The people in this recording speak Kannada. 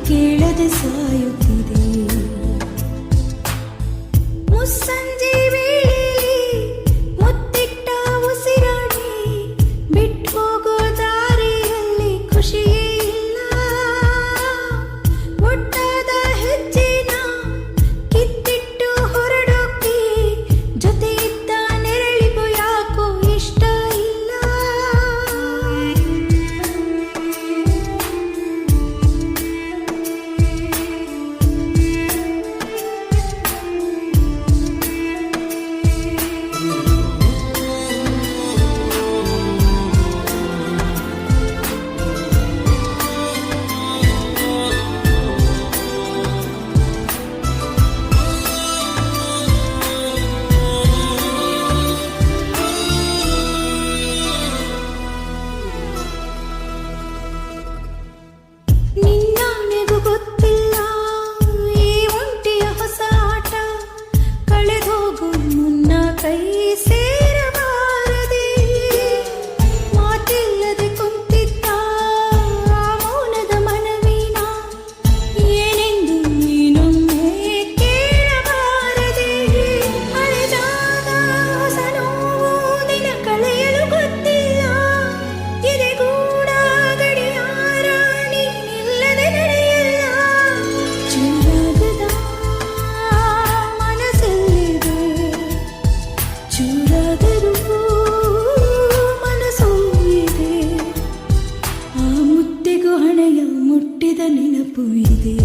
ಕೇಳದೆ ಸಾಯುತ್ತಿದೆ. ಮುಸ್ಸಂಜೆ ವೇಳೆಯಲ್ಲಿ ಮುತ್ತಿಟ್ಟ ಉಸಿರಾಡಿ ಬಿಟ್ಟು ಹೋಗೋ ದಾರಿಯಲ್ಲಿ ಖುಷಿಯೇ ಇಲ್ಲ. ಒಟ್ಟಾದ ಹೆಜ್ಜೆನ ಕಿತ್ತಿಟ್ಟು ಹೊರಡೋಕೆ ಜೊತೆ ಇದ್ದ ನೆರಳಿಗೂ ಯಾಕೋ ಇಷ್ಟ ಇಲ್ಲ. ನಿನ್ನಾಣೆಗೂ ಗೊತ್ತಿಲ್ಲ ಈ ಒಂಟಿಯ ಹೊಸ ಆಟ. ಕಳೆದೋಗು ಮುನ್ನ ಕೈ ಸೇರಬಾರದೆ. ಮಾತಿಲ್ಲದೆ ಕುಂತಿದ್ದ ಆ ಮೌನದ ಮನವಿನ ಏನೆಂದು ನೀನೊಮ್ಮೆ ಕೇಳಬಾರದೆ. ಅಳೆದಾಗ ಹೊಸ ನೋವು ದಿನ ಕಳೆಯಲು ಗೊತ್ತಿಲ್ಲ. ಎದೆಗೂಡ ಗಡಿಯಾರ ನೀನಿಲ್ಲದೆ ನಡೆಯಲ್ಲ. ಚೂರಾಗದ ಮನಸ್ಸಲ್ಲಿದೆ, ಚೂರಾದರೂ ಮನಸ್ಸು ಇದೆ. ಆ ಮುತ್ತಿಗೂ ಹಣೆಯ ಮುಟ್ಟಿದ ನೆನಪು ಇದೆ.